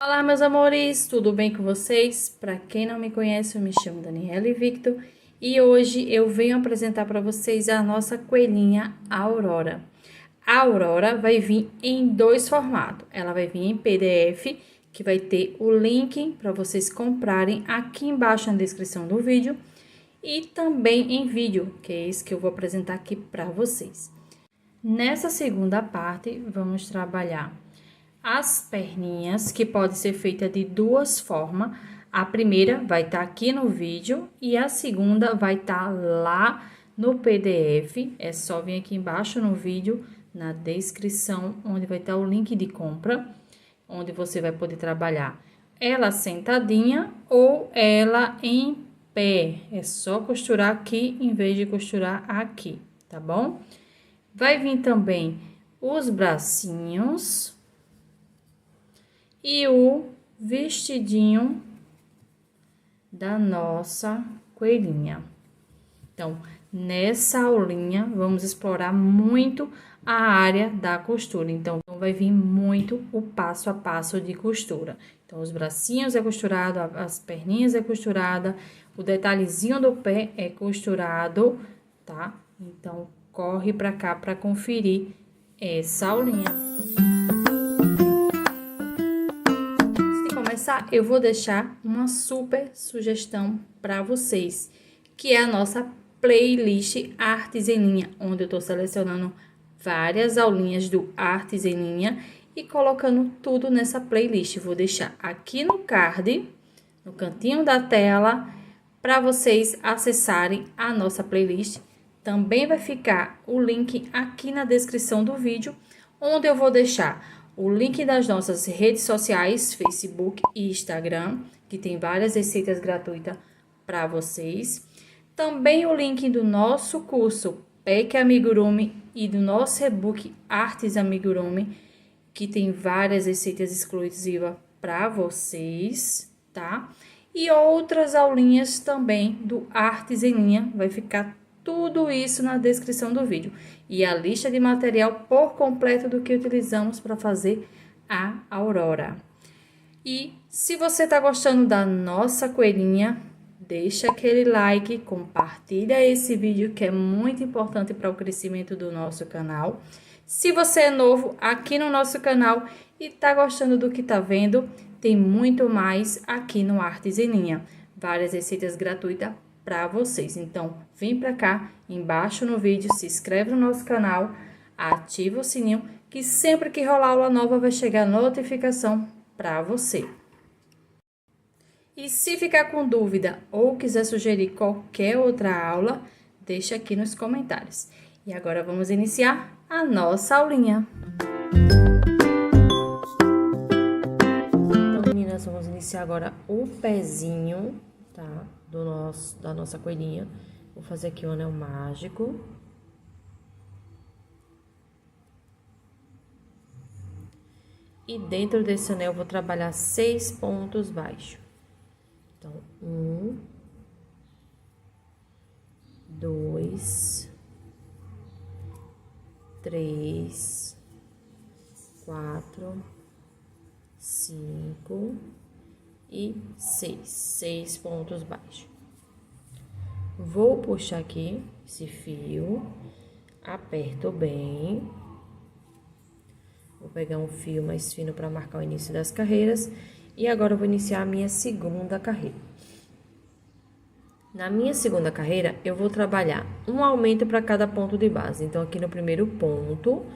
Olá, meus amores, tudo bem com vocês? Para quem não me conhece, eu me chamo Daniela Victor e hoje eu venho apresentar para vocês a nossa coelhinha Aurora. A Aurora vai vir em dois formatos. Ela vai vir em PDF, que vai ter o link para vocês comprarem aqui embaixo na descrição do vídeo, e também em vídeo, que é esse que eu vou apresentar aqui para vocês. Nessa segunda parte, vamos trabalhar as perninhas, que pode ser feita de duas formas. A primeira vai estar aqui no vídeo e a segunda vai estar lá no PDF. É só vir aqui embaixo no vídeo, na descrição, onde vai estar o link de compra, onde você vai poder trabalhar ela sentadinha ou ela em pé. É só costurar aqui em vez de costurar aqui, tá bom? Vai vir também os bracinhos e o vestidinho da nossa coelhinha. Então, nessa aulinha, vamos explorar muito a área da costura. Então, vai vir muito o passo a passo de costura. Então, os bracinhos é costurado, as perninhas é costurada, o detalhezinho do pé é costurado, tá? Então, corre pra cá pra conferir essa aulinha. Eu vou deixar uma super sugestão para vocês, que é a nossa playlist Artes em Linha, onde eu tô selecionando várias aulinhas do Artes em Linha e colocando tudo nessa playlist. Vou deixar aqui no card, no cantinho da tela, para vocês acessarem a nossa playlist. Também vai ficar o link aqui na descrição do vídeo, onde eu vou deixar o link das nossas redes sociais, Facebook e Instagram, que tem várias receitas gratuitas para vocês. Também o link do nosso curso PEC Amigurumi e do nosso e-book Artes Amigurumi, que tem várias receitas exclusivas para vocês, tá? E outras aulinhas também do Artes em Linha, vai ficar tudo isso na descrição do vídeo. E a lista de material por completo do que utilizamos para fazer a Aurora. E se você tá gostando da nossa coelhinha, deixa aquele like, compartilha esse vídeo que é muito importante para o crescimento do nosso canal. Se você é novo aqui no nosso canal e tá gostando do que tá vendo, tem muito mais aqui no Artes em Linha. Várias receitas gratuitas para vocês. Então, vem para cá, embaixo no vídeo, se inscreve no nosso canal, ativa o sininho, que sempre que rolar aula nova vai chegar notificação para você. E se ficar com dúvida ou quiser sugerir qualquer outra aula, deixa aqui nos comentários. E agora vamos iniciar a nossa aulinha. Então, meninas, vamos iniciar agora o pezinho, tá? Da nossa coelhinha. Vou fazer aqui um anel mágico. E dentro desse anel eu vou trabalhar 6 pontos baixos. Então, 1, 2, 3, 4, 5 e 6 pontos baixos. Vou puxar aqui esse fio, aperto bem. Vou pegar um fio mais fino para marcar o início das carreiras. E agora eu vou iniciar a minha segunda carreira. Na minha segunda carreira, eu vou trabalhar um aumento para cada ponto de base. Então, aqui no primeiro ponto,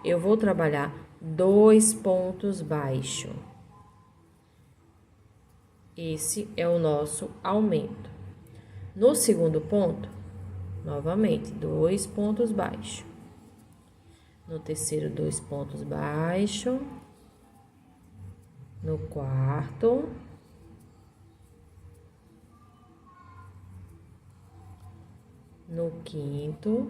eu vou trabalhar 2 pontos baixos. Esse é o nosso aumento. No segundo ponto, novamente, 2 pontos baixos. No terceiro, 2 pontos baixos. No quarto. No quinto.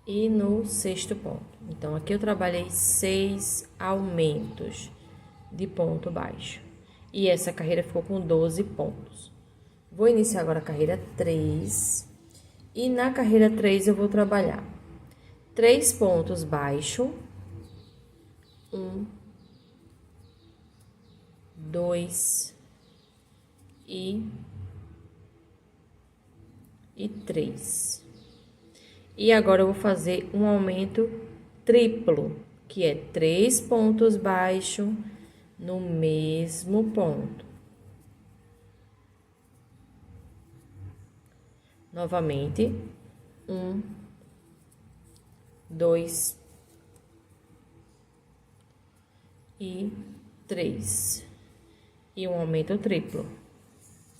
E no sexto ponto. Então, aqui eu trabalhei 6 aumentos de ponto baixo. E essa carreira ficou com 12 pontos. Vou iniciar agora a carreira 3. E na carreira 3 eu vou trabalhar 3 pontos baixos, 1, 2 e 3. E agora eu vou fazer um aumento triplo, que é 3 pontos baixos no mesmo ponto. Novamente, 1, 2 e 3. E um aumento triplo.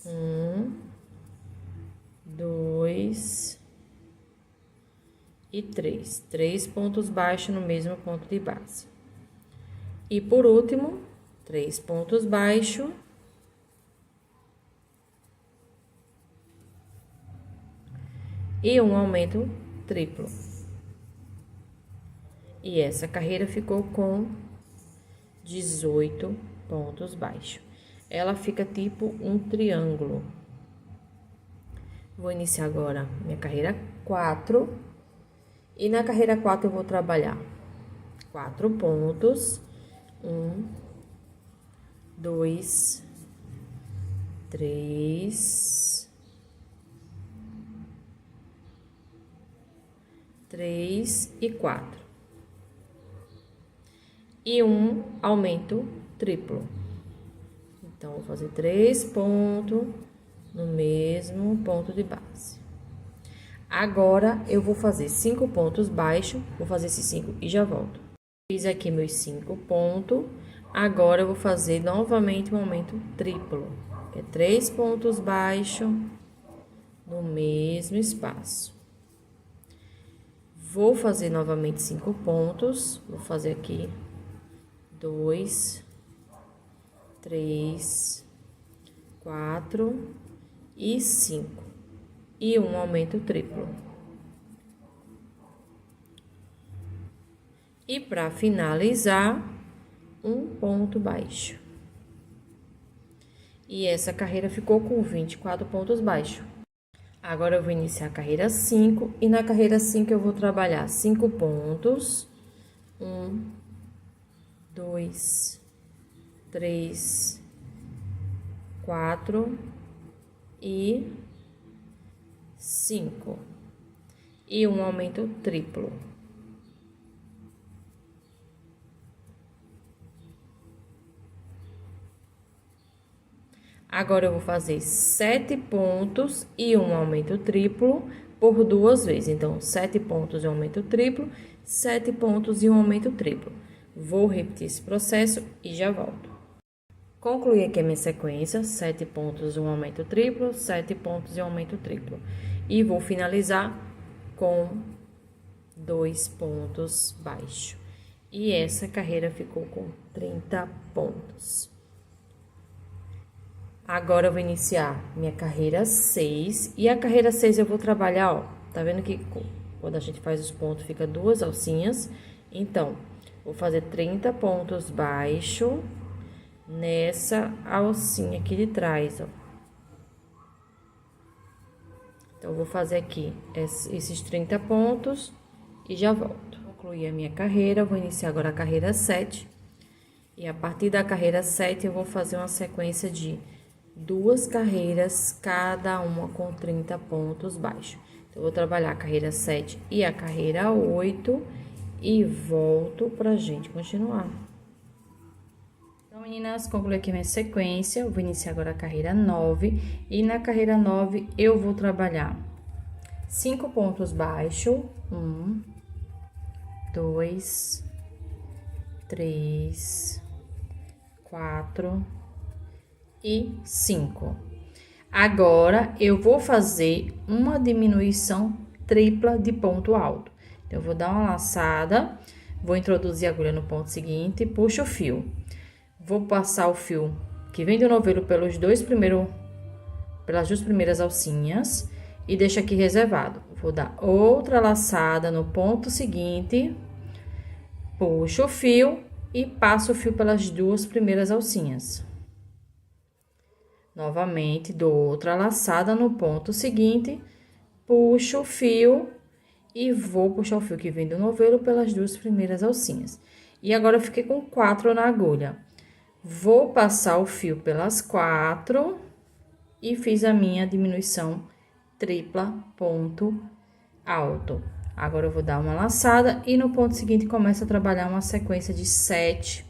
1, 2 e 3. 3 pontos baixos no mesmo ponto de base. E por último, 3 pontos baixos. E um aumento triplo. E essa carreira ficou com 18 pontos baixos. Ela fica tipo um triângulo. Vou iniciar agora minha carreira 4. E na carreira 4 eu vou trabalhar 4 pontos. 1, 2, 3, e 4. E um aumento triplo. Então, vou fazer 3 pontos no mesmo ponto de base. Agora, eu vou fazer 5 pontos baixos, vou fazer esses 5 e já volto. Fiz aqui meus 5 pontos, agora eu vou fazer novamente um aumento triplo, que é 3 pontos baixos no mesmo espaço. Vou fazer novamente 5 pontos, vou fazer aqui 2, 3, 4 e 5. E um aumento triplo. E para finalizar, um ponto baixo. E essa carreira ficou com 24 pontos baixos. Agora eu vou iniciar a carreira 5 e na carreira 5 eu vou trabalhar 5 pontos. 1, 2, 3, 4 e 5. E um aumento triplo. Agora eu vou fazer 7 pontos e um aumento triplo por 2 vezes. Então, 7 pontos e um aumento triplo, 7 pontos e um aumento triplo. Vou repetir esse processo e já volto. Concluí aqui a minha sequência, 7 pontos e um aumento triplo, 7 pontos e um aumento triplo. E vou finalizar com 2 pontos baixos. E essa carreira ficou com 30 pontos. Agora eu vou iniciar minha carreira 6. E a carreira 6 eu vou trabalhar, ó. Tá vendo que quando a gente faz os pontos fica 2 alcinhas? Então, vou fazer 30 pontos baixos nessa alcinha aqui de trás, ó. Então, eu vou fazer aqui esses 30 pontos e já volto. Concluí a minha carreira, vou iniciar agora a carreira 7. E a partir da carreira 7, eu vou fazer uma sequência de 2 carreiras, cada uma com 30 pontos baixos. Então, eu vou trabalhar a carreira 7 e a carreira 8 e volto pra gente continuar. Então, meninas, concluí aqui minha sequência. Eu vou iniciar agora a carreira 9 e na carreira 9 eu vou trabalhar 5 pontos baixos. 1, 2, 3, 4 e 5. Agora, eu vou fazer uma diminuição tripla de ponto alto. Então, eu vou dar uma laçada, vou introduzir a agulha no ponto seguinte, puxo o fio. Vou passar o fio que vem do novelo pelas duas primeiras alcinhas e deixo aqui reservado. Vou dar outra laçada no ponto seguinte, puxo o fio e passo o fio pelas 2 primeiras alcinhas. Novamente, dou outra laçada no ponto seguinte, puxo o fio e vou puxar o fio que vem do novelo pelas duas primeiras alcinhas. E agora eu fiquei com 4 na agulha. Vou passar o fio pelas 4 e fiz a minha diminuição tripla ponto alto. Agora eu vou dar uma laçada e no ponto seguinte começo a trabalhar uma sequência de 7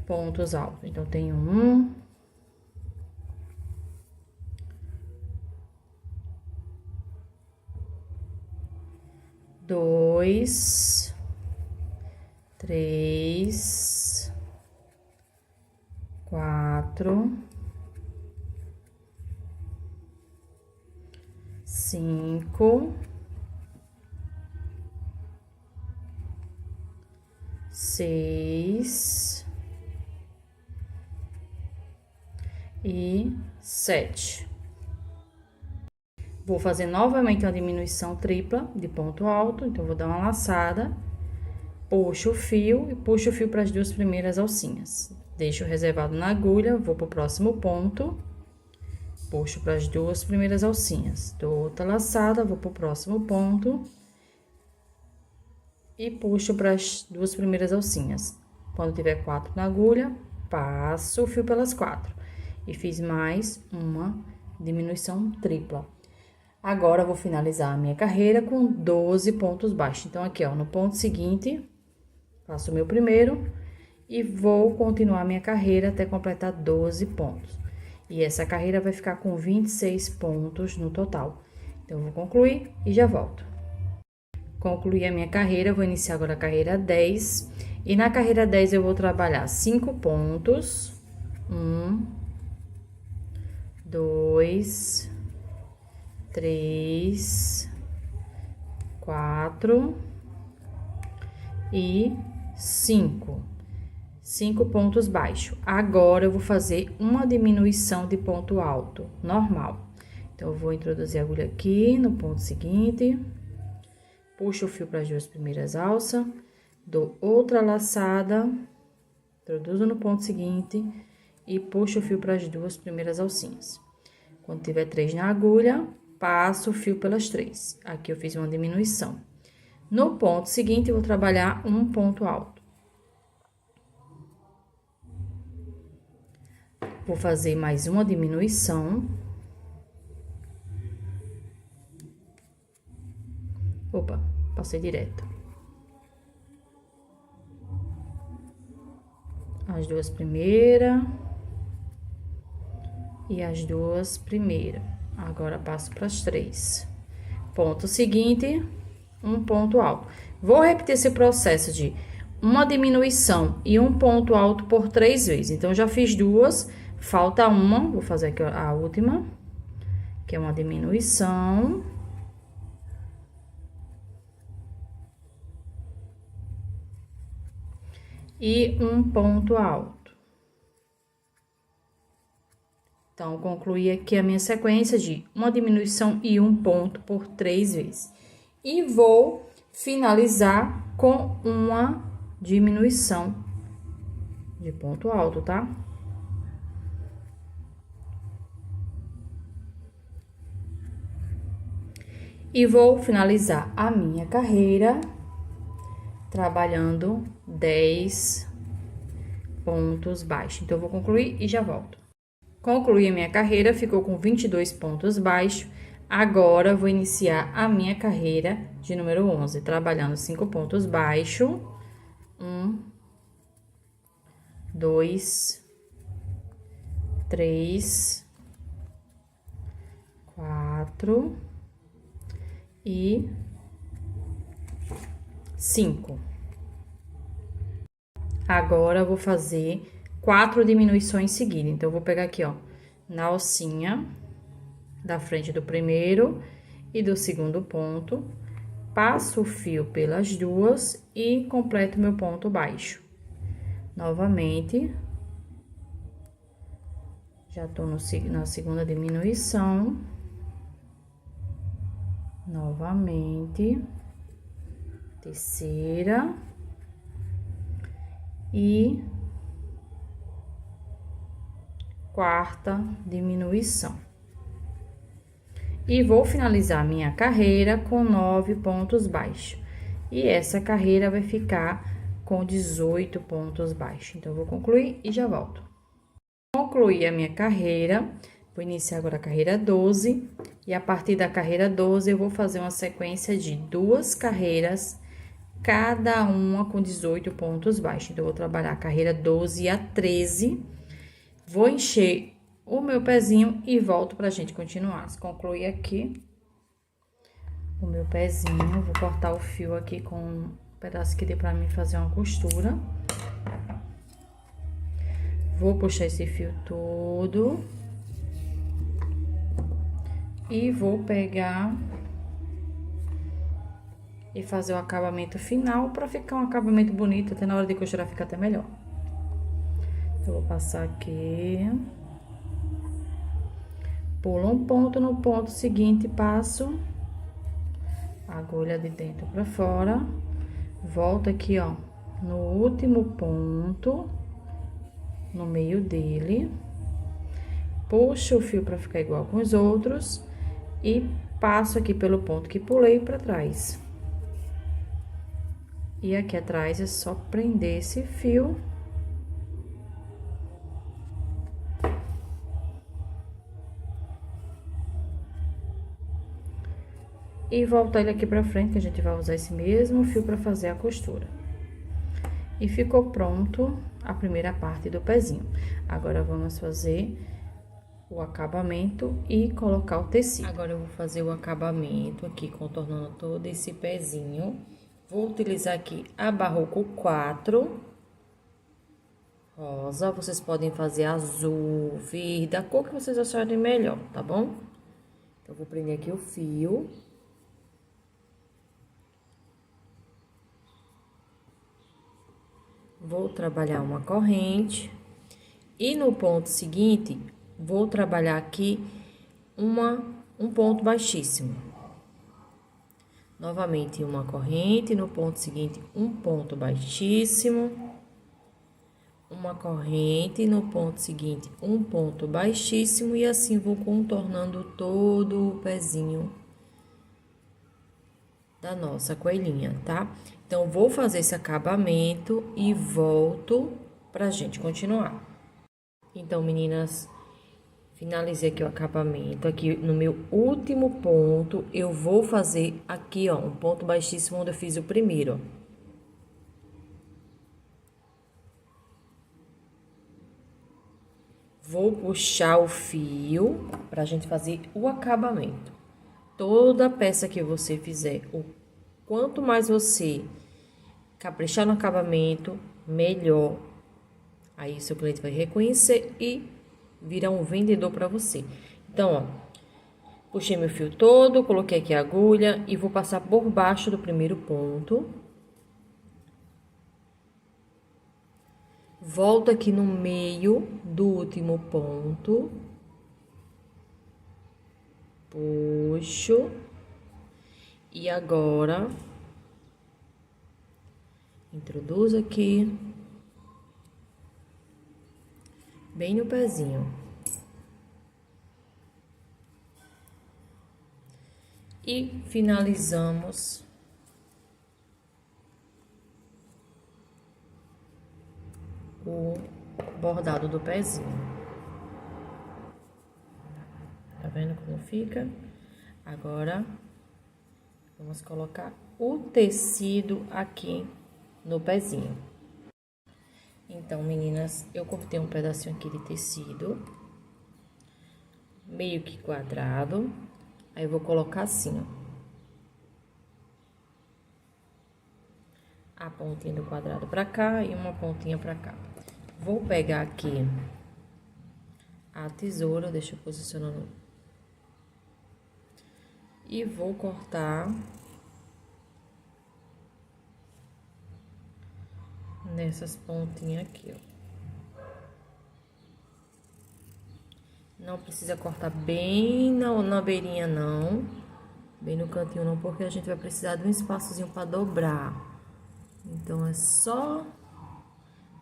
pontos altos. Então, tenho 1, 2, 3, 4, 5, 6 e 7. Vou fazer novamente uma diminuição tripla de ponto alto, então vou dar uma laçada, puxo o fio e puxo o fio para as duas primeiras alcinhas. Deixo reservado na agulha, vou pro próximo ponto, puxo para as duas primeiras alcinhas. Dou outra laçada, vou pro próximo ponto e puxo para as duas primeiras alcinhas. Quando tiver 4 na agulha, passo o fio pelas 4 e fiz mais uma diminuição tripla. Agora, vou finalizar a minha carreira com 12 pontos baixos. Então, aqui, ó, no ponto seguinte, faço o meu primeiro e vou continuar a minha carreira até completar 12 pontos. E essa carreira vai ficar com 26 pontos no total. Então, eu vou concluir e já volto. Concluí a minha carreira, vou iniciar agora a carreira 10. E na carreira 10, eu vou trabalhar 5 pontos. 1, 2, 3, 4 e 5. 5 pontos baixos. Agora, eu vou fazer uma diminuição de ponto alto, normal. Então, eu vou introduzir a agulha aqui no ponto seguinte, puxo o fio para as duas primeiras alças, dou outra laçada, introduzo no ponto seguinte e puxo o fio para as duas primeiras alcinhas. Quando tiver 3 na agulha, passo o fio pelas 3. Aqui eu fiz uma diminuição. No ponto seguinte, eu vou trabalhar um ponto alto. Vou fazer mais uma diminuição. Opa, passei direto. As duas primeiras. E as duas primeiras. Agora, passo para as 3. Ponto seguinte, um ponto alto. Vou repetir esse processo de uma diminuição e um ponto alto por 3 vezes. Então, já fiz 2, falta uma. Vou fazer aqui a última, que é uma diminuição. E um ponto alto. Então, concluí aqui a minha sequência de uma diminuição e um ponto por 3 vezes. E vou finalizar com uma diminuição de ponto alto, tá? E vou finalizar a minha carreira trabalhando 10 pontos baixos. Então, eu vou concluir e já volto. Concluí a minha carreira, ficou com 22 pontos baixos. Agora, vou iniciar a minha carreira de número 11, trabalhando 5 pontos baixos. 1, 2, 3, 4 e 5. Agora, eu vou fazer 4 diminuições seguidas. Então, eu vou pegar aqui, ó, na alcinha da frente do primeiro e do segundo ponto, passo o fio pelas duas e completo meu ponto baixo. Novamente, já tô na segunda diminuição. Novamente, terceira e quarta diminuição. E vou finalizar minha carreira com 9 pontos baixos. E essa carreira vai ficar com 18 pontos baixos. Então, eu vou concluir e já volto. Concluí a minha carreira, vou iniciar agora a carreira 12. E a partir da carreira 12, eu vou fazer uma sequência de 2 carreiras, cada uma com 18 pontos baixos. Então, eu vou trabalhar a carreira 12 a 13. Vou encher o meu pezinho e volto pra gente continuar. Concluir aqui o meu pezinho, vou cortar o fio aqui com um pedaço que dê pra mim fazer uma costura. Vou puxar esse fio todo e vou pegar e fazer o acabamento final pra ficar um acabamento bonito, até na hora de costurar fica até melhor. Eu vou passar aqui, pulo um ponto, no ponto seguinte passo a agulha de dentro pra fora, volto aqui, ó, no último ponto, no meio dele, puxo o fio pra ficar igual com os outros e passo aqui pelo ponto que pulei pra trás. E aqui atrás é só prender esse fio. E voltar ele aqui pra frente, que a gente vai usar esse mesmo fio pra fazer a costura. E ficou pronto a primeira parte do pezinho. Agora, vamos fazer o acabamento e colocar o tecido. Agora, eu vou fazer o acabamento aqui, contornando todo esse pezinho. Vou utilizar aqui a Barroco 4, rosa. Vocês podem fazer azul, verde, a cor que vocês acharem melhor, tá bom? Então, vou prender aqui o fio. Vou trabalhar uma corrente. E no ponto seguinte, vou trabalhar aqui um ponto baixíssimo. Novamente, uma corrente, no ponto seguinte, um ponto baixíssimo. Uma corrente, no ponto seguinte, um ponto baixíssimo. E assim, vou contornando todo o pezinho da nossa coelhinha, tá? Então, vou fazer esse acabamento e volto pra gente continuar. Então, meninas, finalizei aqui o acabamento. Aqui no meu último ponto, eu vou fazer aqui, ó, um ponto baixíssimo onde eu fiz o primeiro, ó. Vou puxar o fio pra gente fazer o acabamento. Toda peça que você fizer, o quanto mais você caprichar no acabamento, melhor. Aí, seu cliente vai reconhecer e virar um vendedor para você. Então, ó, puxei meu fio todo, coloquei aqui a agulha e vou passar por baixo do primeiro ponto. Volto aqui no meio do último ponto. Puxo. E agora, introduzo aqui, bem no pezinho. E finalizamos o bordado do pezinho. Tá vendo como fica? Agora, vamos colocar o tecido aqui no pezinho. Então, meninas, eu cortei um pedacinho aqui de tecido, meio que quadrado. Aí, eu vou colocar assim, ó, a pontinha do quadrado pra cá e uma pontinha pra cá. Vou pegar aqui a tesoura, deixa eu posicionando, e vou cortar nessas pontinhas aqui, ó. Não precisa cortar bem na beirinha, não. Bem no cantinho, não, porque a gente vai precisar de um espaçozinho pra dobrar. Então, é só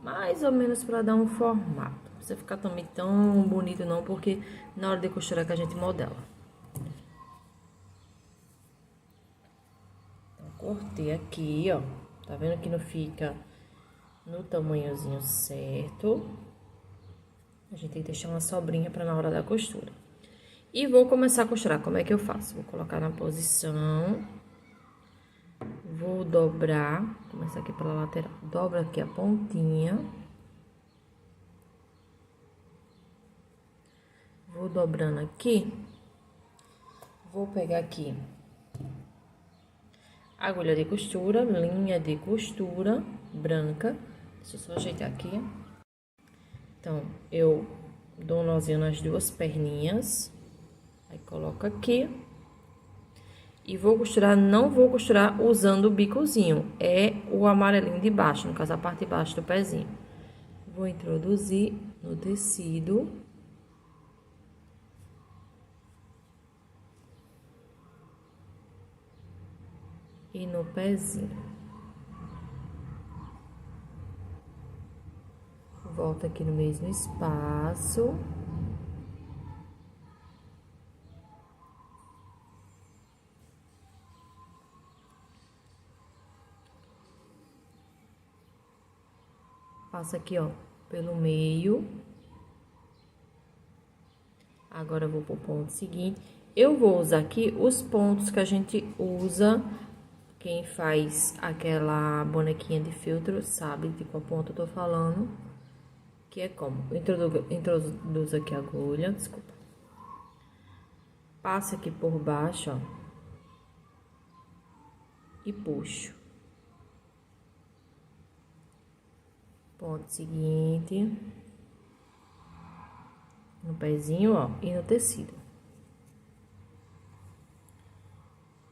mais ou menos pra dar um formato. Não precisa ficar também tão bonito, não, porque na hora de costurar que a gente modela. Cortei aqui, ó. Tá vendo que não fica no tamanhozinho certo? A gente tem que deixar uma sobrinha pra na hora da costura. E vou começar a costurar. Como é que eu faço? Vou colocar na posição. Vou dobrar. Começar aqui pela lateral. Dobra aqui a pontinha. Vou dobrando aqui. Vou pegar aqui agulha de costura, linha de costura branca. Deixa eu só ajeitar aqui. Então, eu dou um nozinho nas duas perninhas. Aí, coloco aqui. E vou costurar, não vou costurar usando o bicozinho. É o amarelinho de baixo, no caso, a parte de baixo do pezinho. Vou introduzir no tecido. E no pezinho. Volto aqui no mesmo espaço. Passo aqui, ó, pelo meio. Agora, eu vou pro ponto seguinte. Eu vou usar aqui os pontos que a gente usa. Quem faz aquela bonequinha de feltro sabe de qual ponto eu tô falando. Que é como? Introduzo aqui a agulha, desculpa. Passo aqui por baixo, ó. E puxo. Ponto seguinte. No pezinho, ó, e no tecido.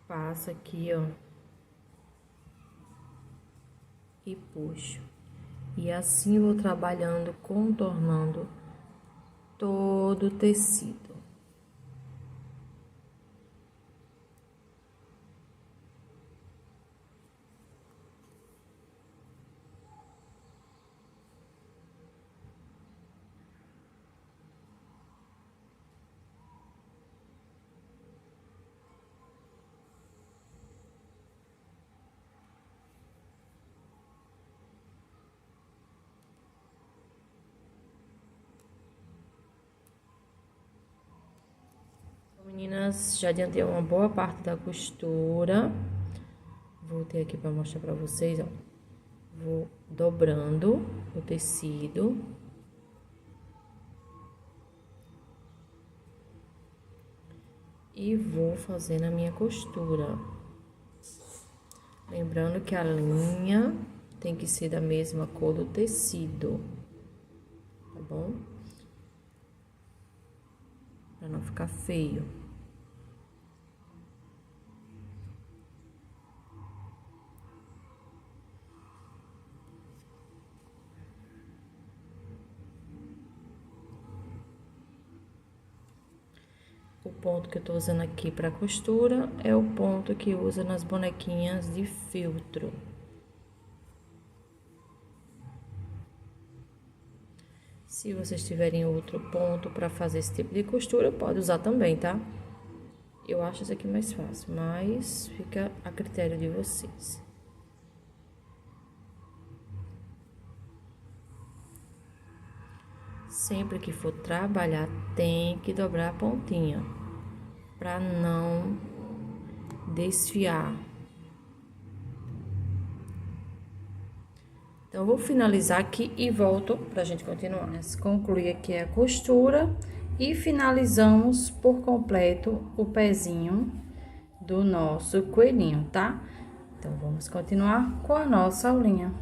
Passo aqui, ó. E puxo. E assim vou trabalhando, contornando todo o tecido. Meninas, já adiantei uma boa parte da costura. Voltei aqui para mostrar para vocês, ó. Vou dobrando o tecido. E vou fazendo a minha costura. Lembrando que a linha tem que ser da mesma cor do tecido, tá bom? Pra não ficar feio. O ponto que eu tô usando aqui pra costura é o ponto que usa nas bonequinhas de feltro. Se vocês tiverem outro ponto pra fazer esse tipo de costura, pode usar também, tá? Eu acho esse aqui mais fácil, mas fica a critério de vocês. Sempre que for trabalhar, tem que dobrar a pontinha, pra não desfiar. Então, eu vou finalizar aqui e volto pra gente continuar. Concluir aqui a costura e finalizamos por completo o pezinho do nosso coelhinho, tá? Então, vamos continuar com a nossa aulinha.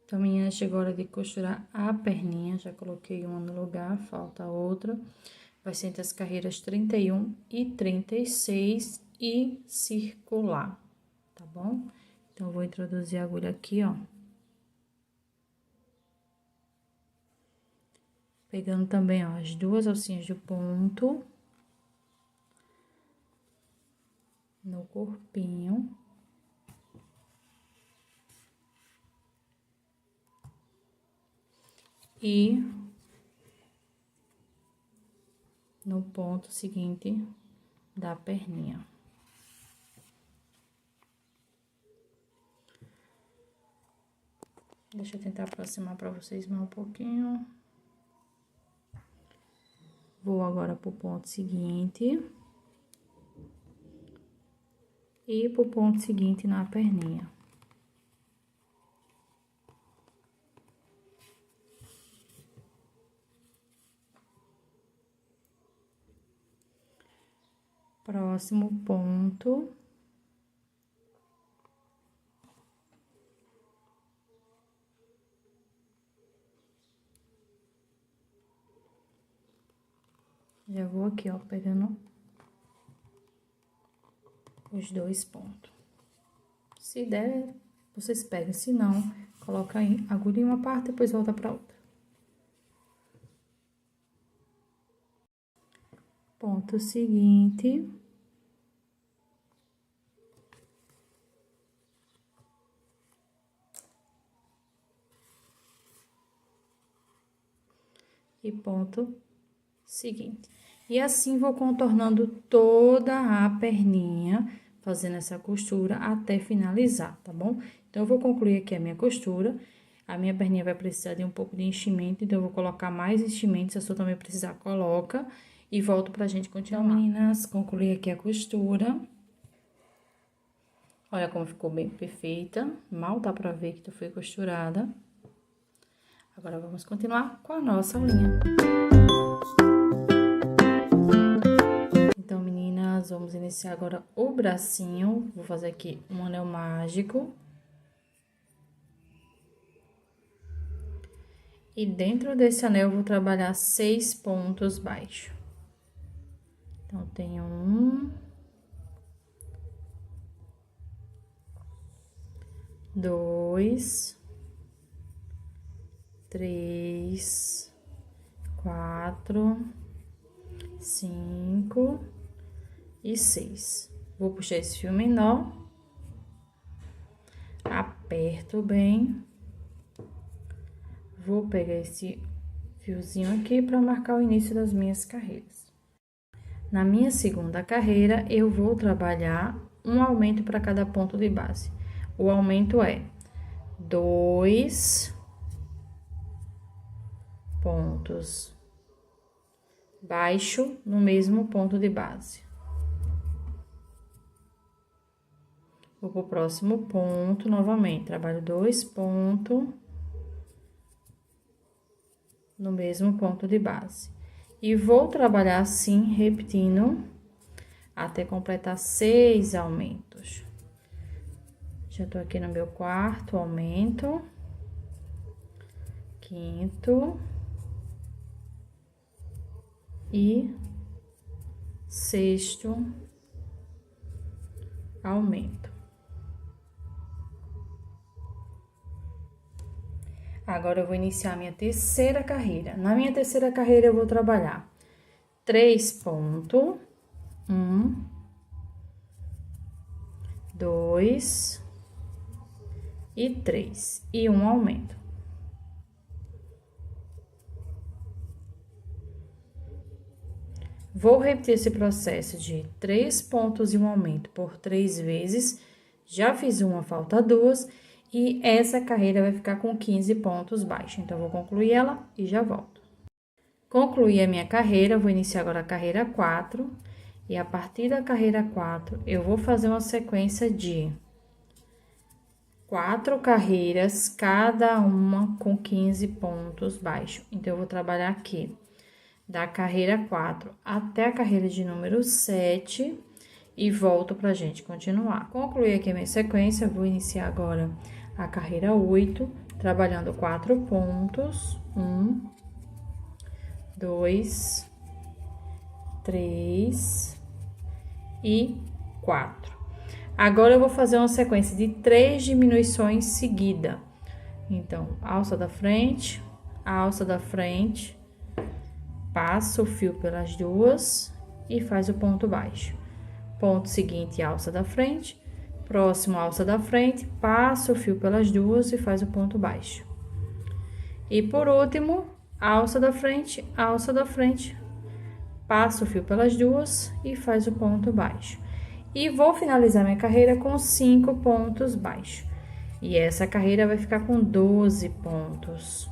Então, minha, chegou a hora de costurar a perninha, já coloquei uma no lugar, falta outra. Vai ser entre as carreiras 31 e 36 e circular, tá bom? Então, eu vou introduzir a agulha aqui, ó. Pegando também, ó, as duas alcinhas do ponto. No corpinho. E no ponto seguinte da perninha. Deixa eu tentar aproximar para vocês mais um pouquinho. Vou agora pro ponto seguinte. E pro ponto seguinte na perninha. Próximo ponto. Já vou aqui, ó, pegando os 2 pontos. Se der, vocês pegam. Se não, coloca aí agulha em uma parte, depois volta pra outra. Ponto seguinte. E ponto seguinte. E assim vou contornando toda a perninha, fazendo essa costura até finalizar, tá bom? Então, eu vou concluir aqui a minha costura. A minha perninha vai precisar de um pouco de enchimento, então eu vou colocar mais enchimento. Se a sua também precisar, coloca. E volto pra gente continuar. Então, meninas, concluí aqui a costura. Olha como ficou bem perfeita. Mal dá pra ver que foi costurada. Agora, vamos continuar com a nossa linha. Então, meninas, vamos iniciar agora o bracinho. Vou fazer aqui um anel mágico. E dentro desse anel, eu vou trabalhar 6 pontos baixos. Então, tenho 1, 2, 3, 4, 5 e 6. Vou puxar esse fio menor, aperto bem, vou pegar esse fiozinho aqui para marcar o início das minhas carreiras. Na minha segunda carreira, eu vou trabalhar um aumento para cada ponto de base. O aumento é 2 pontos baixo no mesmo ponto de base. Vou pro próximo ponto novamente, trabalho 2 pontos no mesmo ponto de base. E vou trabalhar assim, repetindo, até completar 6 aumentos. Já tô aqui no meu 4º aumento, 5º e 6º aumento. Agora, eu vou iniciar a minha terceira carreira. Na minha terceira carreira, eu vou trabalhar 3 pontos, 1, 2 e 3, e um aumento. Vou repetir esse processo de 3 pontos e um aumento por 3 vezes. Já fiz uma, falta 2. E essa carreira vai ficar com 15 pontos baixos. Então, eu vou concluir ela e já volto. Concluí a minha carreira, vou iniciar agora a carreira 4. E a partir da carreira 4, eu vou fazer uma sequência de 4 carreiras, cada uma com 15 pontos baixos. Então, eu vou trabalhar aqui da carreira 4 até a carreira de número 7 e volto pra gente continuar. Concluí aqui a minha sequência, vou iniciar agora a carreira 8, trabalhando 4 pontos, 1, 2, 3 e 4. Agora, eu vou fazer uma sequência de 3 diminuições seguidas. Então, alça da frente, passa o fio pelas duas e faz o ponto baixo. Ponto seguinte, alça da frente, próximo, alça da frente, passa o fio pelas duas e faz o ponto baixo. E por último, alça da frente, passa o fio pelas duas e faz o ponto baixo. E vou finalizar minha carreira com 5 pontos baixos. E essa carreira vai ficar com 12 pontos.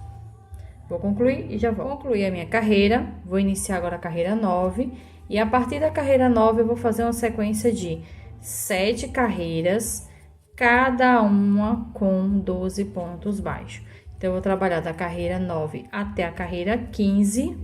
Vou concluir e já vou concluir a minha carreira. Vou iniciar agora a carreira 9. E a partir da carreira 9, eu vou fazer uma sequência de 7 carreiras, cada uma com 12 pontos baixos. Então, eu vou trabalhar da carreira 9 até a carreira 15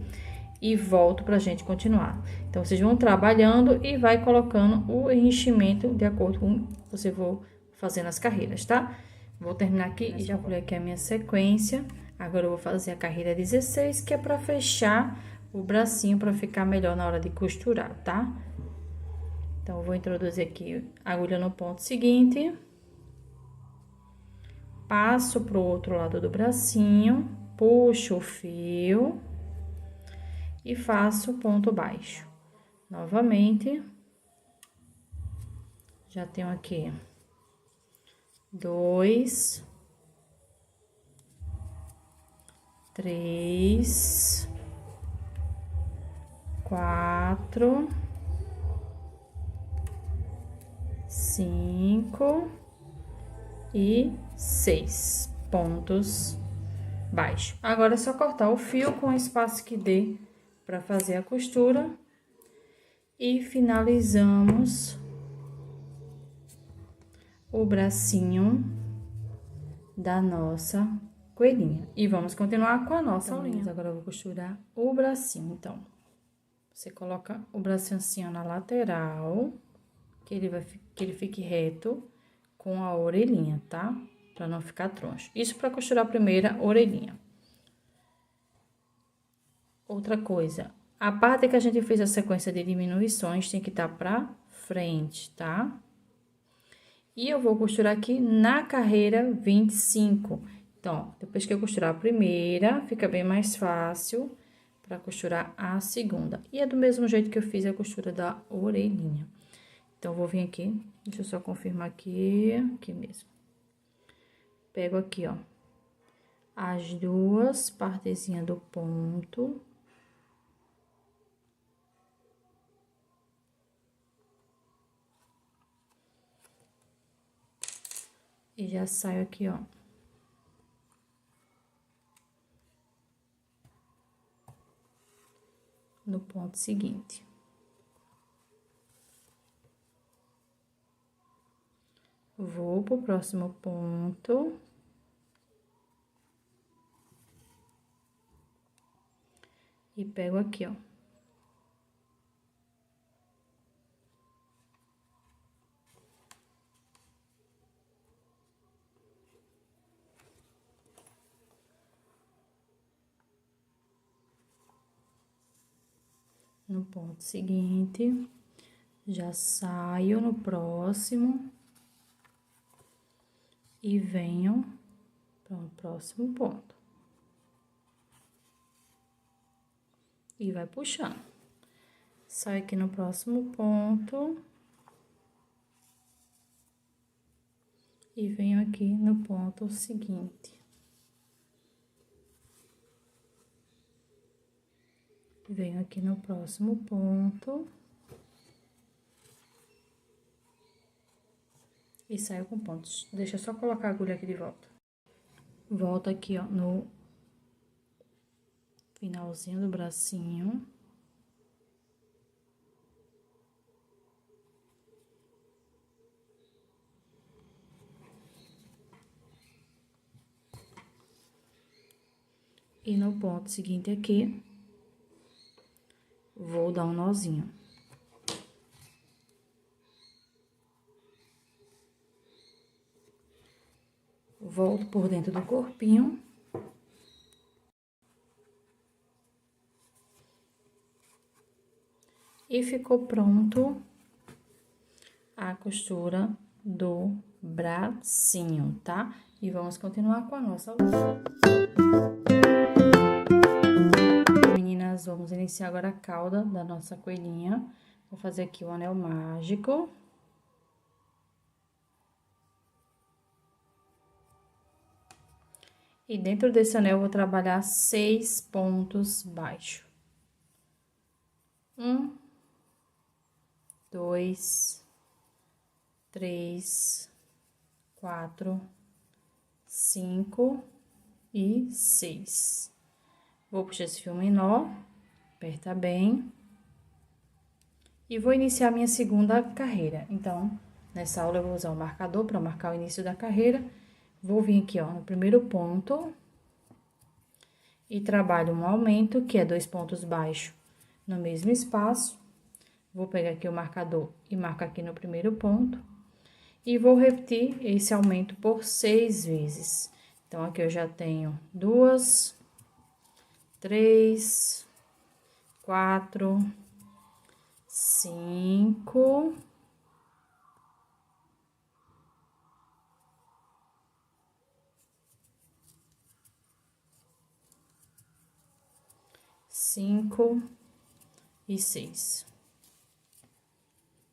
e volto pra gente continuar. Então, vocês vão trabalhando e vai colocando o enchimento de acordo com você for fazendo as carreiras, tá? Vou terminar aqui e já vou aqui a minha sequência. Agora, eu vou fazer a carreira 16, que é pra fechar o bracinho, pra ficar melhor na hora de costurar, tá? Então, eu vou introduzir aqui a agulha no ponto seguinte. Passo pro outro lado do bracinho, puxo o fio e faço ponto baixo. Novamente, já tenho aqui 2, 3, 4, 5 e 6 pontos baixos. Agora é só cortar o fio com o espaço que dê para fazer a costura e finalizamos o bracinho da nossa coelhinha. E vamos continuar com a nossa aulinha. Agora eu vou costurar o bracinho, então. Você coloca o bracinho assim, ó, na lateral, que ele fique reto com a orelhinha, tá? Pra não ficar troncho. Isso pra costurar a primeira orelhinha. Outra coisa, a parte que a gente fez a sequência de diminuições tem que estar pra frente, tá? E eu vou costurar aqui na carreira 25. Então, depois que eu costurar a primeira, fica bem mais fácil para costurar a segunda. E é do mesmo jeito que eu fiz a costura da orelhinha. Então, vou vir aqui, deixa eu só confirmar aqui mesmo. Pego aqui, ó, as duas partezinhas do ponto. E já saio aqui, ó. No ponto seguinte. Vou pro próximo ponto. E pego aqui, ó. No ponto seguinte, já saio no próximo e venho para o próximo ponto. E vai puxando. Saio aqui no próximo ponto. E venho aqui no ponto seguinte. Venho aqui no próximo ponto. E saio com pontos. Deixa eu só colocar a agulha aqui de volta. Volto aqui, ó, no finalzinho do bracinho. E no ponto seguinte aqui, vou dar um nozinho. Volto por dentro do corpinho. E ficou pronto a costura do bracinho, tá? E vamos continuar com a nossa aula. Meninas, vamos iniciar agora a cauda da nossa coelhinha. Vou fazer aqui o anel mágico. E dentro desse anel, eu vou trabalhar 6 pontos baixos. 1, 2, 3, 4, 5 e 6. Vou puxar esse fio menor, aperta bem. E vou iniciar minha segunda carreira. Então, nessa aula eu vou usar o marcador para marcar o início da carreira. Vou vir aqui, ó, no primeiro ponto. E trabalho um aumento, que é 2 pontos baixos no mesmo espaço. Vou pegar aqui o marcador e marco aqui no primeiro ponto. E vou repetir esse aumento por 6 vezes. Então, aqui eu já tenho 2, 3, 4, 5, 5 e 6.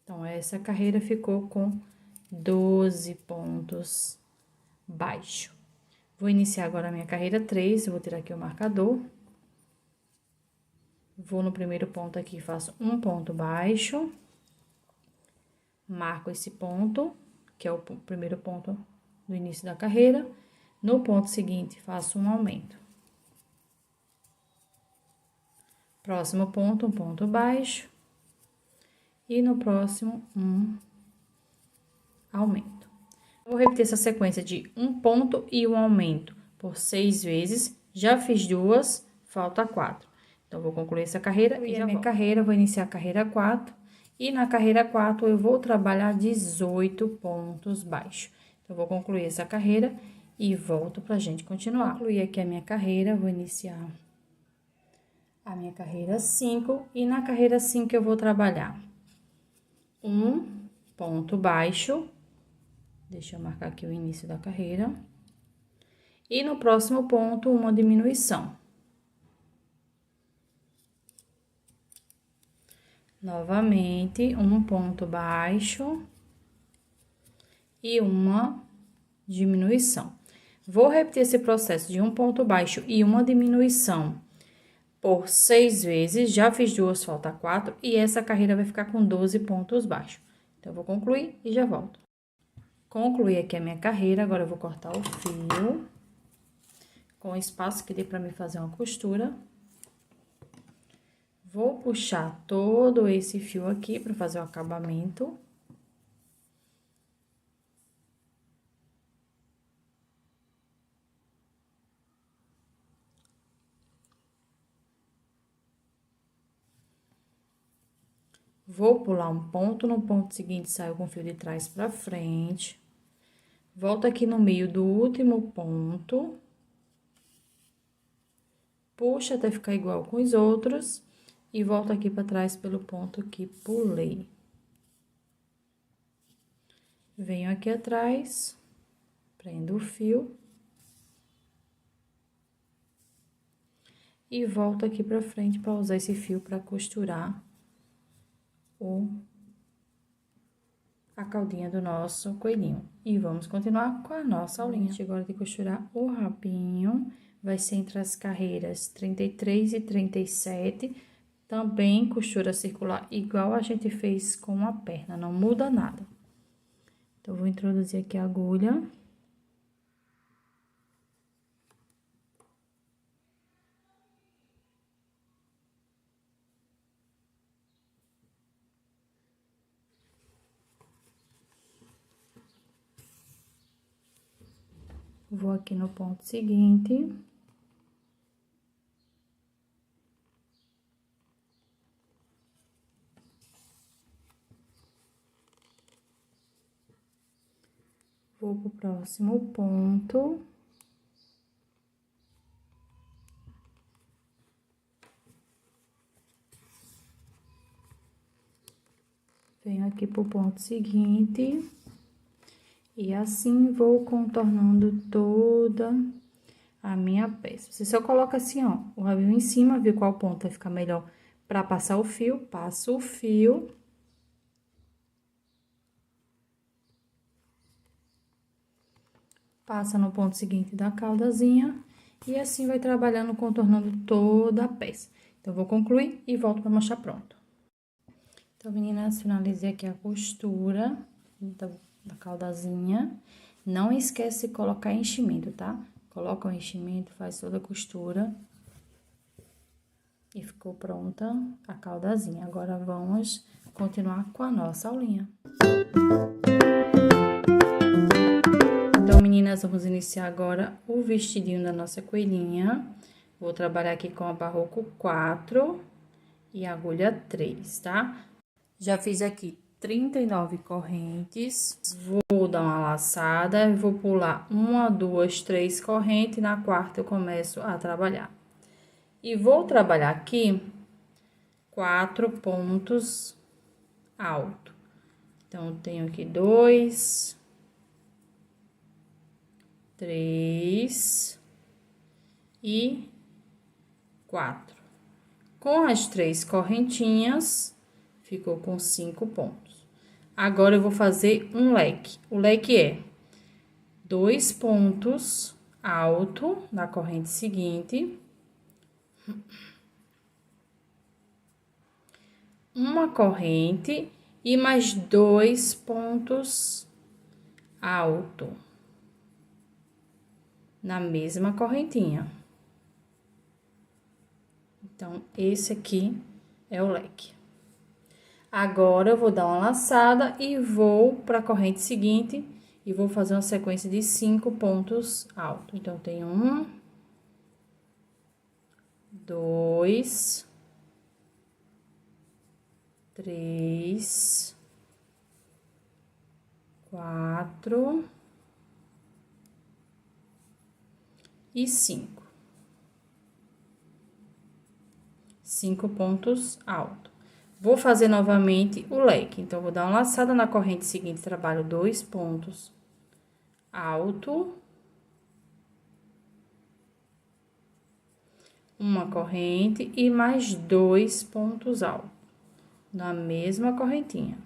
Então, essa carreira ficou com 12 pontos baixos. Vou iniciar agora a minha carreira 3, eu vou tirar aqui o marcador. Vou no primeiro ponto aqui, faço um ponto baixo. Marco esse ponto, que é o primeiro ponto do início da carreira. No ponto seguinte, faço um aumento. Próximo ponto, um ponto baixo. E no próximo, um aumento. Vou repetir essa sequência de um ponto e um aumento por 6 vezes. Já fiz 2, falta 4. Então, vou concluir essa carreira e a minha carreira, vou iniciar a carreira 4. E na carreira 4, eu vou trabalhar 18 pontos baixos. Então, vou concluir essa carreira e volto pra gente continuar. Concluir aqui a minha carreira, vou iniciar a minha carreira 5. E na carreira 5, eu vou trabalhar um ponto baixo. Deixa eu marcar aqui o início da carreira. E no próximo ponto, uma diminuição. Novamente, um ponto baixo e uma diminuição. Vou repetir esse processo de um ponto baixo e uma diminuição por 6 vezes. Já fiz 2, falta 4, e essa carreira vai ficar com 12 pontos baixos. Então, eu vou concluir e já volto. Concluí aqui a minha carreira, agora eu vou cortar o fio com o espaço que dê para me fazer uma costura. Vou puxar todo esse fio aqui para fazer o acabamento. Vou pular um ponto, no ponto seguinte saio com o fio de trás para frente. Volto aqui no meio do último ponto. Puxo até ficar igual com os outros. E volto aqui para trás pelo ponto que pulei. Venho aqui atrás, prendo o fio. E volto aqui para frente para usar esse fio para costurar a caldinha do nosso coelhinho. E vamos continuar com a nossa aulinha. Agora de costurar o rabinho, vai ser entre as carreiras 33 e 37. Também costura circular igual a gente fez com a perna, não muda nada. Então, vou introduzir aqui a agulha. Vou aqui no ponto seguinte. Vou pro próximo ponto. Venho aqui pro ponto seguinte. E assim, vou contornando toda a minha peça. Você só coloca assim, ó, o rabinho em cima, vê qual ponto vai ficar melhor pra passar o fio. Passa o fio. Passa no ponto seguinte da caudazinha. E assim vai trabalhando, contornando toda a peça. Então, vou concluir e volto pra mostrar pronto. Então, meninas, finalizei aqui a costura da caudazinha. Não esquece de colocar enchimento, tá? Coloca o enchimento, faz toda a costura. E ficou pronta a caudazinha. Agora, vamos continuar com a nossa aulinha. Então, meninas, vamos iniciar agora o vestidinho da nossa coelhinha. Vou trabalhar aqui com a barroco 4 e a agulha 3, tá? Já fiz aqui 39 correntes. Vou dar uma laçada, vou pular 1, 2, 3 correntes. Na quarta, eu começo a trabalhar. E vou trabalhar aqui 4 pontos altos. Então, eu tenho aqui 2, 3 e 4. Com as 3 correntinhas, ficou com 5 pontos. Agora, eu vou fazer um leque. O leque é 2 pontos altos na corrente seguinte, uma corrente e mais 2 pontos altos na mesma correntinha. Então, esse aqui é o leque. Agora, eu vou dar uma laçada e vou para a corrente seguinte e vou fazer uma sequência de 5 pontos altos. Então, tem 1, 2, 3, 4 e 5. 5 pontos altos. Vou fazer novamente o leque. Então, vou dar uma laçada na corrente seguinte, trabalho 2 pontos altos. Uma corrente e mais 2 pontos altos na mesma correntinha.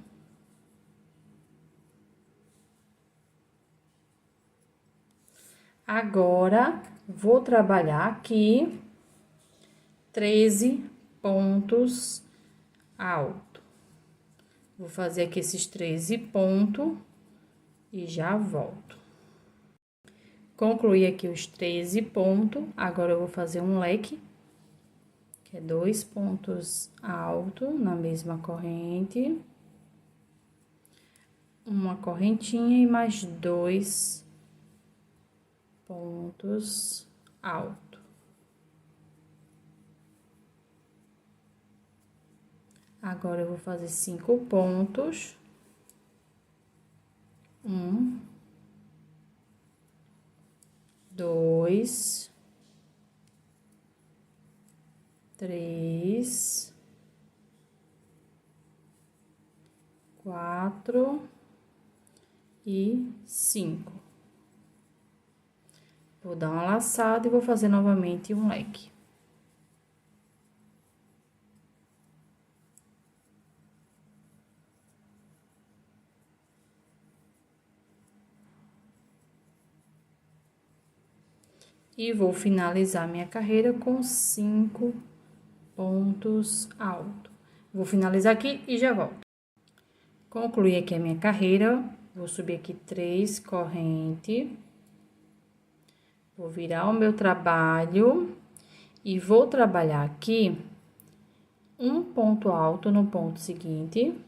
Agora, vou trabalhar aqui 13 pontos altos. Vou fazer aqui esses 13 pontos e já volto. Concluí aqui os 13 pontos, agora eu vou fazer um leque, que é 2 pontos altos na mesma corrente, uma correntinha e mais 2 pontos altos. Agora, eu vou fazer 5 pontos. 1, 2, 3, 4 e 5. Vou dar uma laçada e vou fazer novamente um leque. E vou finalizar minha carreira com 5 pontos altos. Vou finalizar aqui e já volto. Concluí aqui a minha carreira, vou subir aqui 3 correntes. Vou virar o meu trabalho e vou trabalhar aqui um ponto alto no ponto seguinte.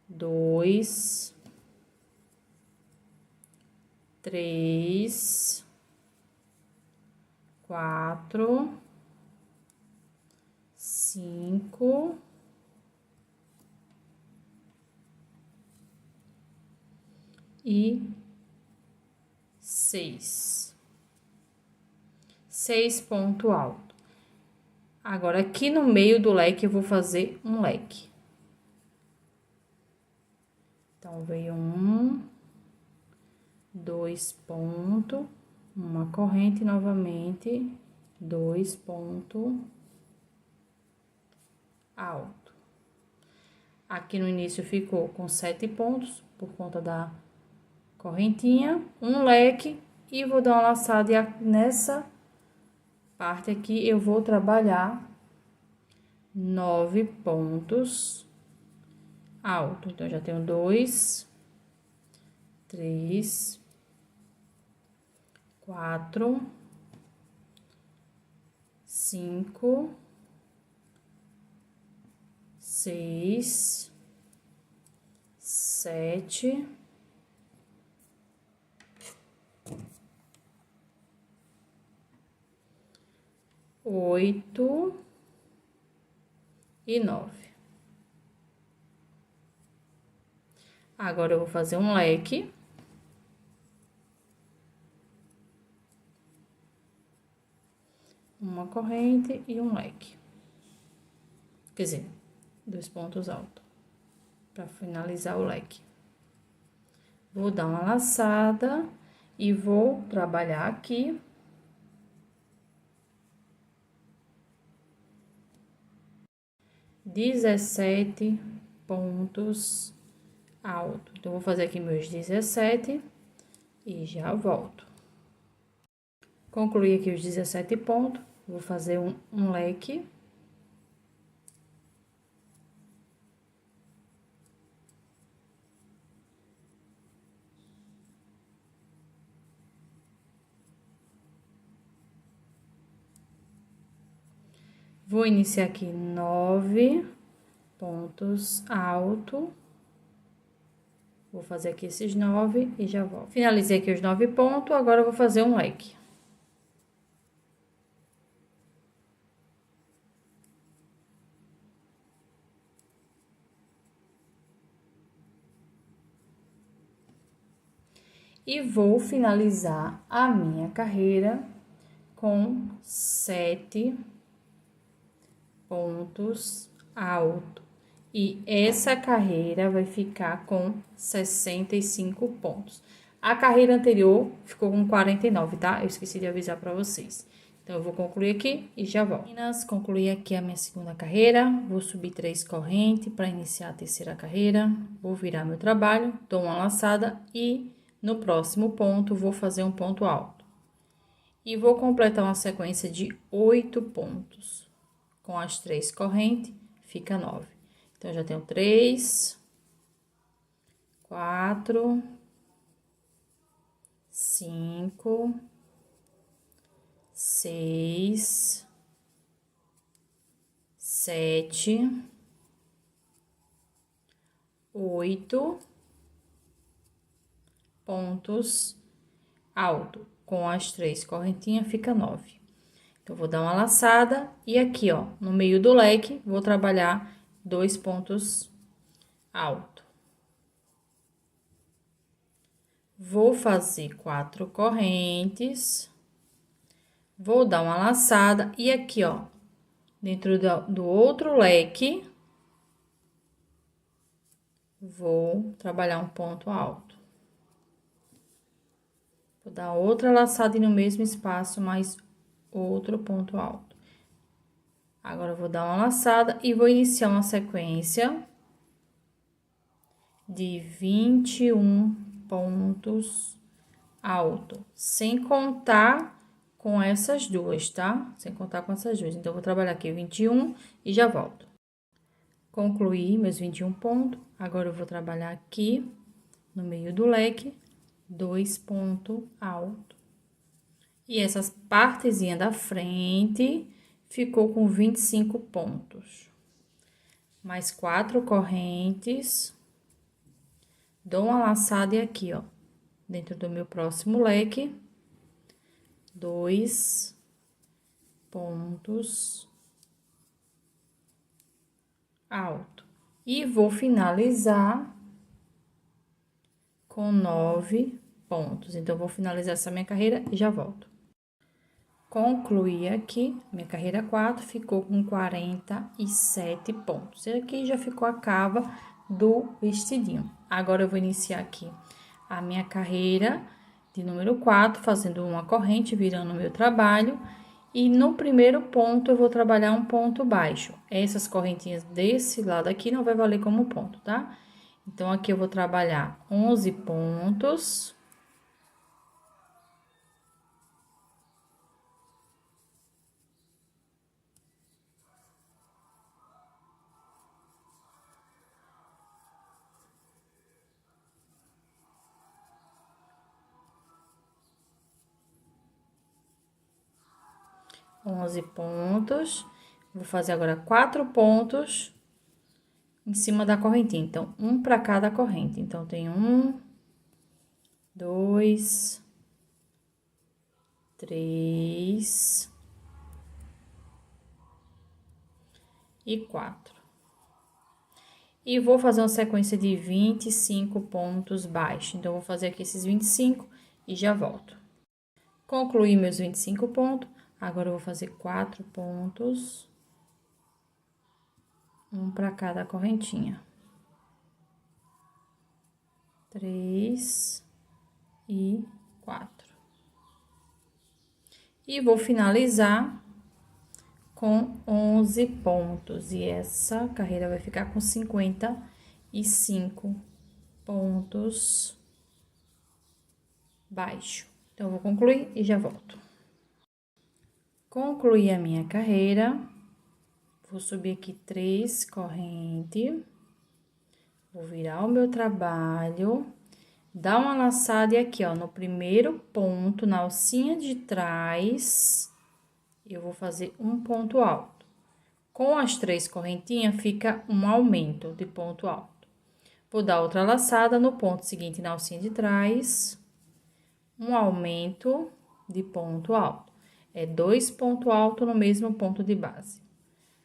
2, 3, 4, 5 e 6. 6 pontos altos. Agora, aqui no meio do leque, eu vou fazer um leque. Então, veio 1, 2 pontos, uma corrente novamente, 2 pontos alto. Aqui no início ficou com 7 pontos, por conta da correntinha, um leque, e vou dar uma laçada e nessa parte aqui eu vou trabalhar 9 pontos alto. Então, já tenho 2, 3, 4, 5, 6, 7, 8 e 9. Agora, eu vou fazer um leque. Uma corrente e um leque. Quer dizer, 2 pontos altos. Para finalizar o leque. Vou dar uma laçada e vou trabalhar aqui. Dezessete pontos altos. Então, vou fazer aqui meus 17 e já volto. Concluí aqui os 17 pontos, vou fazer um leque. Vou iniciar aqui 9 pontos altos. Vou fazer aqui esses 9 e já volto. Finalizei aqui os 9 pontos, agora eu vou fazer um leque. E vou finalizar a minha carreira com 7 pontos altos. E essa carreira vai ficar com 65 pontos. A carreira anterior ficou com 49, tá? Eu esqueci de avisar para vocês. Então, eu vou concluir aqui e já volto. Meninas, concluí aqui a minha segunda carreira. Vou subir 3 correntes para iniciar a terceira carreira. Vou virar meu trabalho, dou uma laçada e no próximo ponto vou fazer um ponto alto. E vou completar uma sequência de 8 pontos. Com as 3 correntes, fica 9. Então, já tenho 3, 4, 5, 6, 7, 8 pontos altos. Com as 3 correntinhas, fica 9. Então, vou dar uma laçada e aqui, ó, no meio do leque, vou trabalhar 2 pontos altos. Vou fazer 4 correntes. Vou dar uma laçada e aqui, ó, dentro do outro leque, vou trabalhar um ponto alto. Vou dar outra laçada e no mesmo espaço, mais outro ponto alto. Agora, eu vou dar uma laçada e vou iniciar uma sequência de 21 pontos altos, sem contar com essas duas, tá? Sem contar com essas duas. Então, eu vou trabalhar aqui 21 e já volto. Concluí meus 21 pontos. Agora, eu vou trabalhar aqui no meio do leque, 2 pontos altos. E essas partezinhas da frente ficou com 25 pontos. Mais 4 correntes. Dou uma laçada e aqui, ó, dentro do meu próximo leque, 2 pontos altos. E vou finalizar com 9 pontos. Então, vou finalizar essa minha carreira e já volto. Concluí aqui, minha carreira 4 ficou com 47 pontos. E aqui já ficou a cava do vestidinho. Agora, eu vou iniciar aqui a minha carreira de número 4, fazendo uma corrente, virando o meu trabalho. E no primeiro ponto, eu vou trabalhar um ponto baixo. Essas correntinhas desse lado aqui não vai valer como ponto, tá? Então, aqui eu vou trabalhar 11 pontos. 11 pontos. Vou fazer agora 4 pontos em cima da correntinha. Então, um para cada corrente. Então, tem 1, 2, 3 e 4. E vou fazer uma sequência de 25 pontos baixos. Então, vou fazer aqui esses 25 e já volto. Concluí meus 25 pontos. Agora, eu vou fazer 4 pontos. Um para cada correntinha. 3 e 4. E vou finalizar com 11 pontos. E essa carreira vai ficar com 55 pontos baixo. Então, eu vou concluir e já volto. Concluí a minha carreira. Vou subir aqui 3 correntes. Vou virar o meu trabalho. Dar uma laçada e aqui, ó, no primeiro ponto, na alcinha de trás, eu vou fazer um ponto alto. Com as 3 correntinhas, fica um aumento de ponto alto. Vou dar outra laçada no ponto seguinte, na alcinha de trás, um aumento de ponto alto. É 2 pontos altos no mesmo ponto de base.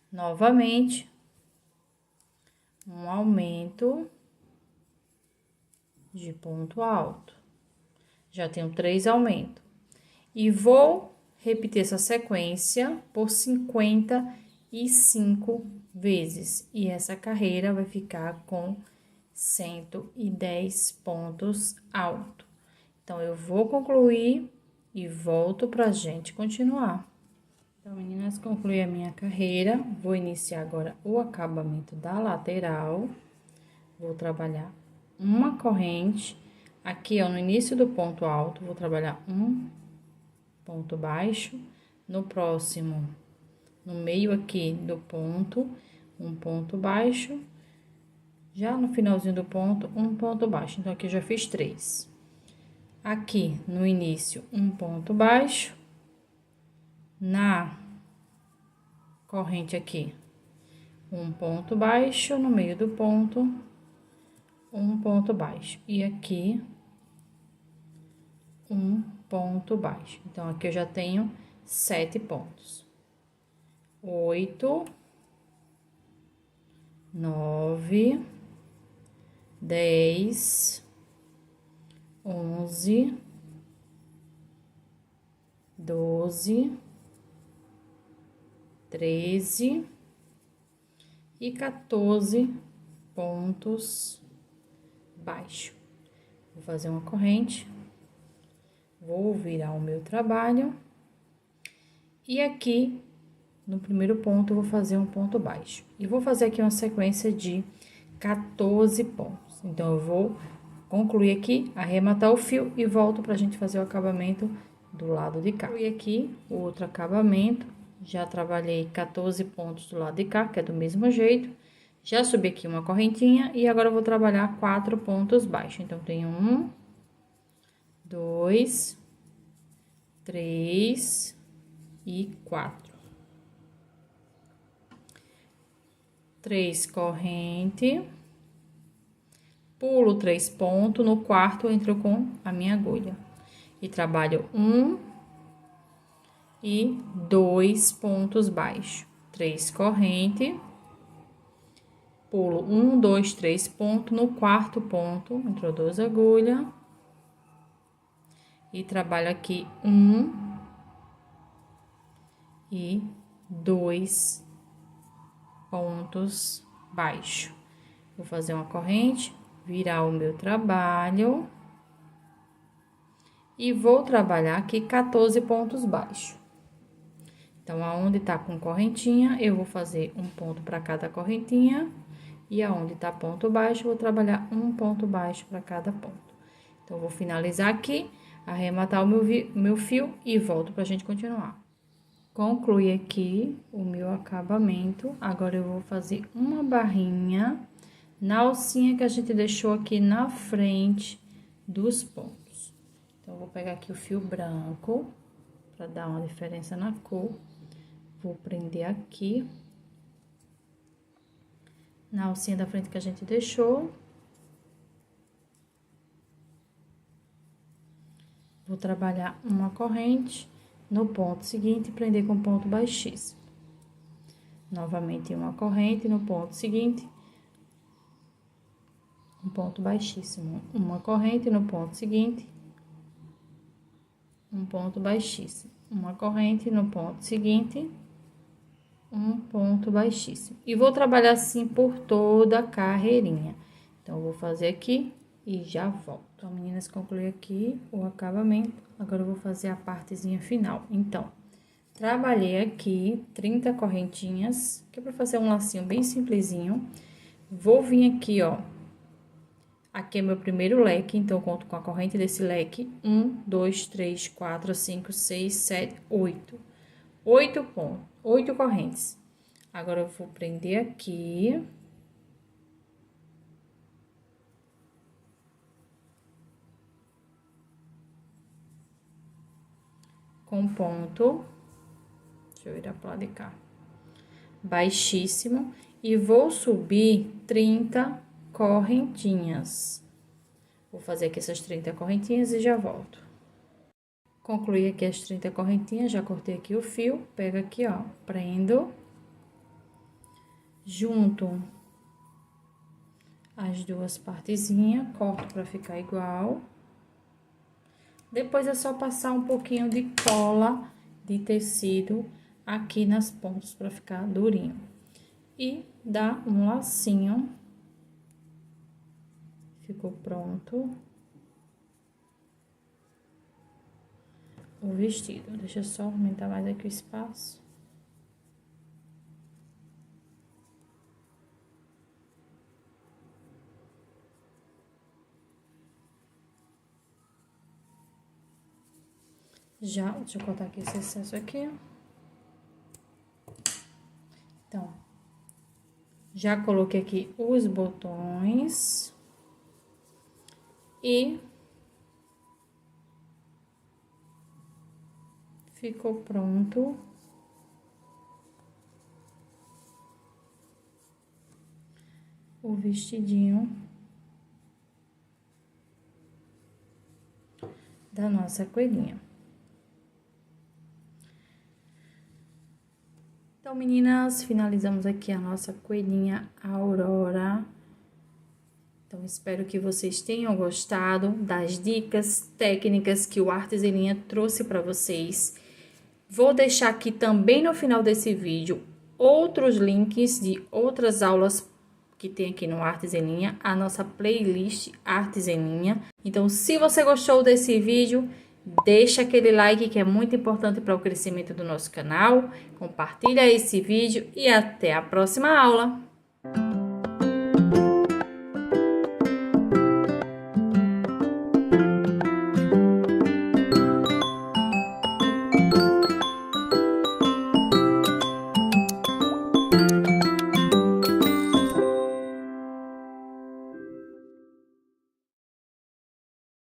Novamente, um aumento de ponto alto. Já tenho 3 aumentos. E vou repetir essa sequência por 55 vezes. E essa carreira vai ficar com 110 pontos alto. Então, eu vou concluir e volto pra gente continuar. Então, meninas, concluí a minha carreira. Vou iniciar agora o acabamento da lateral. Vou trabalhar uma corrente. Aqui, ó, no início do ponto alto, vou trabalhar um ponto baixo. No próximo, no meio aqui do ponto, um ponto baixo. Já no finalzinho do ponto, um ponto baixo. Então, aqui eu já fiz 3. Aqui, no início, um ponto baixo. Na corrente aqui, um ponto baixo. No meio do ponto, um ponto baixo. E aqui, um ponto baixo. Então, aqui eu já tenho 7 pontos. 8, 9, 10, 11, 12, 13 e 14 pontos baixo. Vou fazer uma corrente, vou virar o meu trabalho e aqui no primeiro ponto eu vou fazer um ponto baixo e vou fazer aqui uma sequência de 14 pontos. Então, eu vou concluir aqui, arrematar o fio e volto pra gente fazer o acabamento do lado de cá. E aqui o outro acabamento, já trabalhei 14 pontos do lado de cá, que é do mesmo jeito. Já subi aqui uma correntinha e agora eu vou trabalhar 4 pontos baixos. Então, tem 1, 2, 3 e 4. 3 correntes. Pulo 3 pontos, no quarto eu entro com a minha agulha. E trabalho 1 e 2 pontos baixos. 3 correntes. Pulo 1, 2, 3 pontos, no quarto ponto, entrou 2 agulhas. E trabalho aqui 1 e 2 pontos baixos. Vou fazer uma corrente, virar o meu trabalho. E vou trabalhar aqui 14 pontos baixos. Então, aonde tá com correntinha, eu vou fazer um ponto para cada correntinha. E aonde tá ponto baixo, vou trabalhar um ponto baixo para cada ponto. Então, vou finalizar aqui, arrematar o meu fio e volto pra gente continuar. Concluí aqui o meu acabamento. Agora, eu vou fazer uma barrinha na alcinha que a gente deixou aqui na frente dos pontos. Então, eu vou pegar aqui o fio branco, pra dar uma diferença na cor. Vou prender aqui, na alcinha da frente que a gente deixou. Vou trabalhar uma corrente no ponto seguinte e prender com ponto baixíssimo. Novamente uma corrente no ponto seguinte, um ponto baixíssimo. Uma corrente no ponto seguinte, um ponto baixíssimo. Uma corrente no ponto seguinte, um ponto baixíssimo. E vou trabalhar assim por toda a carreirinha. Então, eu vou fazer aqui e já volto. Então, meninas, concluí aqui o acabamento. Agora, eu vou fazer a partezinha final. Então, trabalhei aqui 30 correntinhas, que é pra fazer um lacinho bem simplesinho. Vou vir aqui, ó. Aqui é meu primeiro leque, então, eu conto com a corrente desse leque. 1, 2, 3, 4, 5, 6, 7, 8. 8 pontos, 8 correntes. Agora, eu vou prender aqui. Com ponto. Deixa eu virar pro lado de cá. Baixíssimo. E vou subir 30 correntinhas. Vou fazer aqui essas 30 correntinhas e já volto. Concluí aqui as 30 correntinhas, já cortei aqui o fio, pego aqui, ó, prendo, junto as duas partezinhas, corto pra ficar igual. Depois é só passar um pouquinho de cola de tecido aqui nas pontas pra ficar durinho. E dá um lacinho. Ficou pronto o vestido. Deixa eu só aumentar mais aqui o espaço. Já, deixa eu cortar aqui esse excesso aqui. Então, já coloquei aqui os botões. E ficou pronto o vestidinho da nossa coelhinha. Então, meninas, finalizamos aqui a nossa coelhinha Aurora. Então, espero que vocês tenham gostado das dicas técnicas que o Artes em Linha trouxe para vocês. Vou deixar aqui também no final desse vídeo outros links de outras aulas que tem aqui no Artes em Linha, a nossa playlist Artes em Linha. Então, se você gostou desse vídeo, deixa aquele like que é muito importante para o crescimento do nosso canal. Compartilha esse vídeo e até a próxima aula!